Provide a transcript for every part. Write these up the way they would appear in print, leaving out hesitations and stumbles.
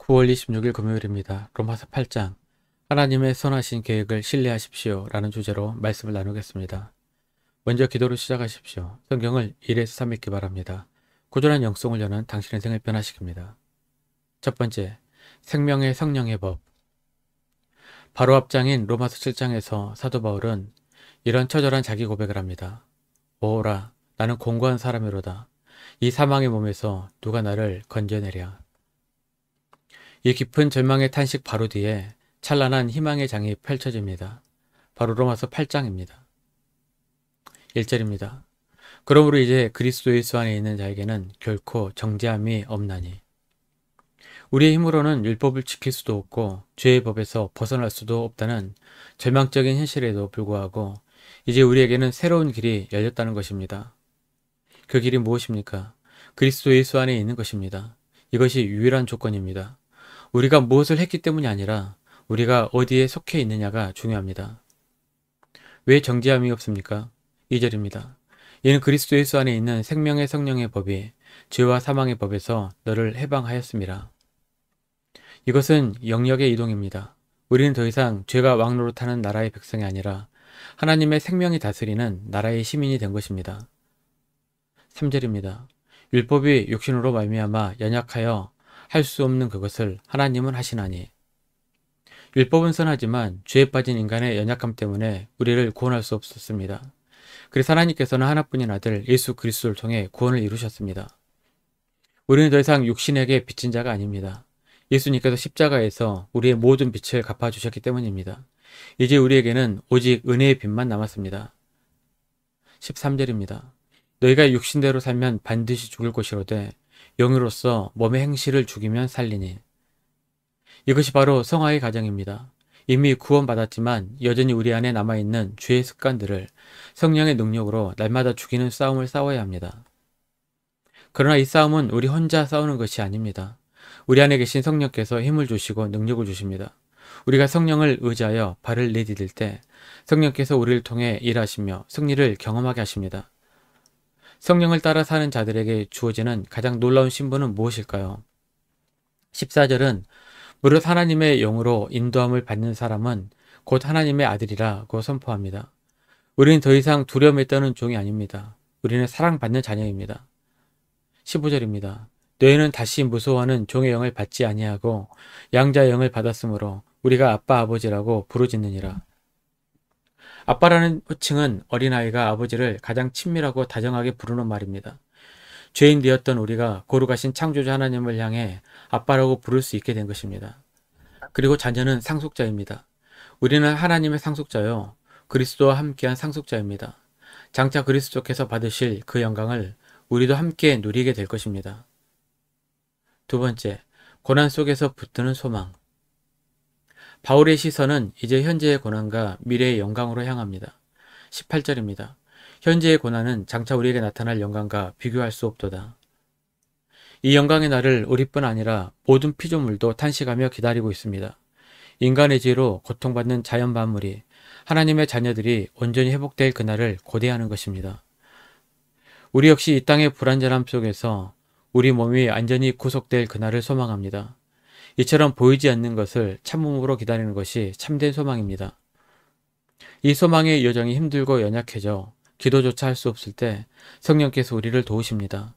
9월 26일 금요일입니다. 로마서 8장 하나님의 선하신 계획을 신뢰하십시오 라는 주제로 말씀을 나누겠습니다. 먼저 기도로 시작하십시오. 성경을 1에서 3 읽기 바랍니다. 꾸준한 영성을 여는 당신의 생을 변화시킵니다. 첫 번째, 생명의 성령의 법. 바로 앞장인 로마서 7장에서 사도 바울은 이런 처절한 자기 고백을 합니다. 오라, 나는 공고한 사람이로다. 이 사망의 몸에서 누가 나를 건져내랴. 이 깊은 절망의 탄식 바로 뒤에 찬란한 희망의 장이 펼쳐집니다. 바로 로마서 8장입니다. 1절입니다. 그러므로 이제 그리스도 예수 안에 있는 자에게는 결코 정죄함이 없나니. 우리의 힘으로는 율법을 지킬 수도 없고 죄의 법에서 벗어날 수도 없다는 절망적인 현실에도 불구하고 이제 우리에게는 새로운 길이 열렸다는 것입니다. 그 길이 무엇입니까? 그리스도 예수 안에 있는 것입니다. 이것이 유일한 조건입니다. 우리가 무엇을 했기 때문이 아니라 우리가 어디에 속해 있느냐가 중요합니다. 왜 정죄함이 없습니까? 2절입니다. 이는 그리스도 예수 안에 있는 생명의 성령의 법이 죄와 사망의 법에서 너를 해방하였습니다. 이것은 영역의 이동입니다. 우리는 더 이상 죄가 왕노릇하는 나라의 백성이 아니라 하나님의 생명이 다스리는 나라의 시민이 된 것입니다. 3절입니다. 율법이 육신으로 말미암아 연약하여 할 수 없는 그것을 하나님은 하시나니. 율법은 선하지만 죄에 빠진 인간의 연약함 때문에 우리를 구원할 수 없었습니다. 그래서 하나님께서는 하나뿐인 아들 예수 그리스도를 통해 구원을 이루셨습니다. 우리는 더 이상 육신에게 빚진 자가 아닙니다. 예수님께서 십자가에서 우리의 모든 빚을 갚아주셨기 때문입니다. 이제 우리에게는 오직 은혜의 빚만 남았습니다. 13절입니다. 너희가 육신대로 살면 반드시 죽을 것이로되 영으로서 몸의 행실을 죽이면 살리니. 이것이 바로 성화의 과정입니다. 이미 구원받았지만 여전히 우리 안에 남아있는 죄의 습관들을 성령의 능력으로 날마다 죽이는 싸움을 싸워야 합니다. 그러나 이 싸움은 우리 혼자 싸우는 것이 아닙니다. 우리 안에 계신 성령께서 힘을 주시고 능력을 주십니다. 우리가 성령을 의지하여 발을 내디딜 때 성령께서 우리를 통해 일하시며 승리를 경험하게 하십니다. 성령을 따라 사는 자들에게 주어지는 가장 놀라운 신분은 무엇일까요? 14절은 무릇 하나님의 영으로 인도함을 받는 사람은 곧 하나님의 아들이라고 선포합니다. 우리는 더 이상 두려움에 떠는 종이 아닙니다. 우리는 사랑받는 자녀입니다. 15절입니다. 너희는 다시 무서워하는 종의 영을 받지 아니하고 양자의 영을 받았으므로 우리가 아빠 아버지라고 부르짖느니라. 아빠라는 호칭은 어린아이가 아버지를 가장 친밀하고 다정하게 부르는 말입니다. 죄인 되었던 우리가 거룩하신 창조주 하나님을 향해 아빠라고 부를 수 있게 된 것입니다. 그리고 자녀는 상속자입니다. 우리는 하나님의 상속자요, 그리스도와 함께한 상속자입니다. 장차 그리스도께서 받으실 그 영광을 우리도 함께 누리게 될 것입니다. 두 번째, 고난 속에서 붙드는 소망. 바울의 시선은 이제 현재의 고난과 미래의 영광으로 향합니다. 18절입니다. 현재의 고난은 장차 우리에게 나타날 영광과 비교할 수 없도다. 이 영광의 날을 우리뿐 아니라 모든 피조물도 탄식하며 기다리고 있습니다. 인간의 죄로 고통받는 자연 만물이 하나님의 자녀들이 온전히 회복될 그날을 고대하는 것입니다. 우리 역시 이 땅의 불완전함 속에서 우리 몸이 완전히 구속될 그날을 소망합니다. 이처럼 보이지 않는 것을 참음으로 기다리는 것이 참된 소망입니다. 이 소망의 여정이 힘들고 연약해져 기도조차 할 수 없을 때 성령께서 우리를 도우십니다.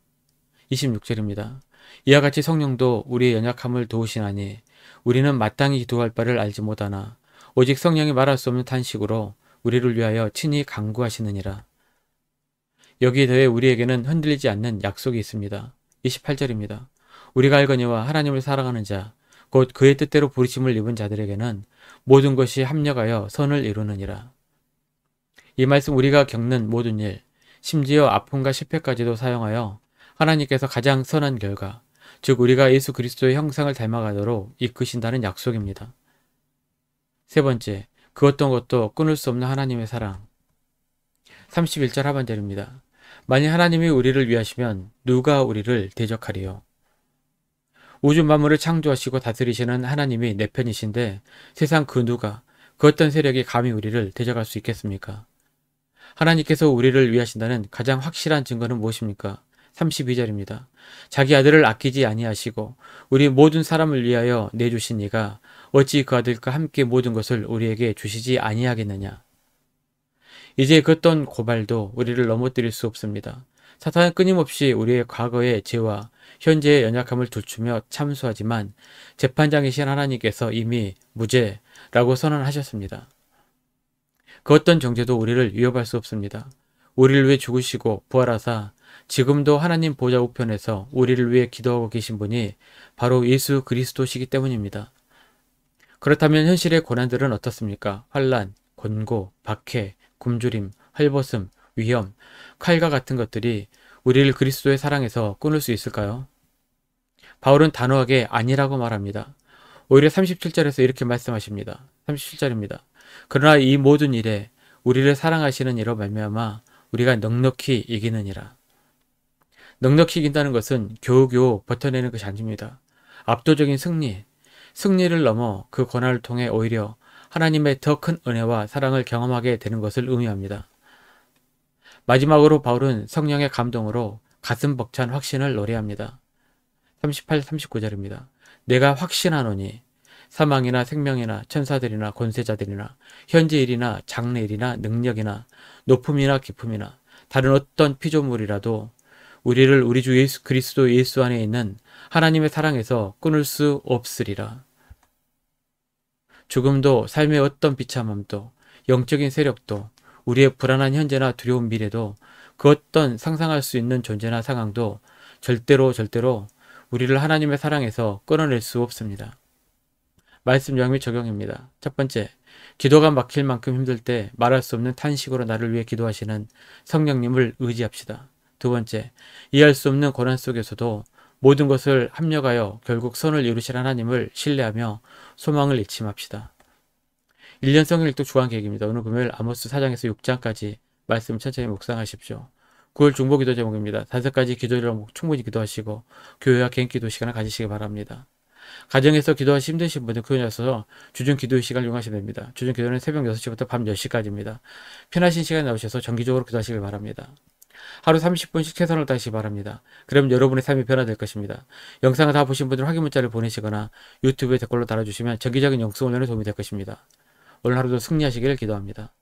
26절입니다. 이와 같이 성령도 우리의 연약함을 도우시나니 우리는 마땅히 기도할 바를 알지 못하나 오직 성령이 말할 수 없는 탄식으로 우리를 위하여 친히 간구하시느니라. 여기에 더해 우리에게는 흔들리지 않는 약속이 있습니다. 28절입니다. 우리가 알거니와 하나님을 사랑하는 자 곧 그의 뜻대로 부르심을 입은 자들에게는 모든 것이 합력하여 선을 이루느니라. 이 말씀 우리가 겪는 모든 일, 심지어 아픔과 실패까지도 사용하여 하나님께서 가장 선한 결과, 즉 우리가 예수 그리스도의 형상을 닮아가도록 이끄신다는 약속입니다. 세 번째, 그 어떤 것도 끊을 수 없는 하나님의 사랑. 31절 하반절입니다. 만일 하나님이 우리를 위하시면 누가 우리를 대적하리요. 우주 만물을 창조하시고 다스리시는 하나님이 내 편이신데 세상 그 누가, 그 어떤 세력이 감히 우리를 대적할 수 있겠습니까? 하나님께서 우리를 위하신다는 가장 확실한 증거는 무엇입니까? 32절입니다. 자기 아들을 아끼지 아니하시고 우리 모든 사람을 위하여 내주신 이가 어찌 그 아들과 함께 모든 것을 우리에게 주시지 아니하겠느냐. 이제 그 어떤 고발도 우리를 넘어뜨릴 수 없습니다. 사탄은 끊임없이 우리의 과거의 죄와 현재의 연약함을 들추며 참수하지만 재판장이신 하나님께서 이미 무죄라고 선언하셨습니다. 그 어떤 정죄도 우리를 위협할 수 없습니다. 우리를 위해 죽으시고 부활하사 지금도 하나님 보좌 우편에서 우리를 위해 기도하고 계신 분이 바로 예수 그리스도시기 때문입니다. 그렇다면 현실의 고난들은 어떻습니까? 환난, 권고, 박해, 굶주림, 헐벗음, 위험, 칼과 같은 것들이 우리를 그리스도의 사랑에서 끊을 수 있을까요? 바울은 단호하게 아니라고 말합니다. 오히려 37절에서 이렇게 말씀하십니다. 37절입니다. 그러나 이 모든 일에 우리를 사랑하시는 이로 말미암아 우리가 넉넉히 이기느니라. 넉넉히 이긴다는 것은 겨우겨우 버텨내는 것이 아닙니다. 압도적인 승리를 넘어 그 고난을 통해 오히려 하나님의 더 큰 은혜와 사랑을 경험하게 되는 것을 의미합니다. 마지막으로 바울은 성령의 감동으로 가슴 벅찬 확신을 노래합니다. 38, 39절입니다. 내가 확신하노니 사망이나 생명이나 천사들이나 권세자들이나 현재일이나 장래일이나 능력이나 높음이나 깊음이나 다른 어떤 피조물이라도 우리를 우리 주 예수 그리스도 예수 안에 있는 하나님의 사랑에서 끊을 수 없으리라. 죽음도 삶의 어떤 비참함도 영적인 세력도 우리의 불안한 현재나 두려운 미래도 그 어떤 상상할 수 있는 존재나 상황도 절대로 우리를 하나님의 사랑에서 끊어낼 수 없습니다. 말씀 영미 적용입니다. 첫 번째, 기도가 막힐 만큼 힘들 때 말할 수 없는 탄식으로 나를 위해 기도하시는 성령님을 의지합시다. 두 번째, 이해할 수 없는 고난 속에서도 모든 것을 합력하여 결국 선을 이루실 하나님을 신뢰하며 소망을 잃지 맙시다. 1년 성경 읽독 주간 계획입니다. 오늘 금요일 아모스 4장에서 6장까지 말씀 천천히 묵상하십시오. 9월 중보 기도 제목입니다. 5가지 기도를 충분히 기도하시고 교회와 개인 기도 시간을 가지시기 바랍니다. 가정에서 기도하시 힘드신 분들 교회에 와서 주중 기도의 시간을 이용하시면 됩니다. 주중 기도는 새벽 6시부터 밤 10시까지입니다. 편하신 시간에 나오셔서 정기적으로 기도하시길 바랍니다. 하루 30분씩 최선을 다하시기 바랍니다. 그럼 여러분의 삶이 변화될 것입니다. 영상을 다 보신 분들은 확인 문자를 보내시거나 유튜브에 댓글로 달아주시면 정기적인 영성 훈련에 도움이 될 것입니다. 오늘 하루도 승리하시길 기도합니다.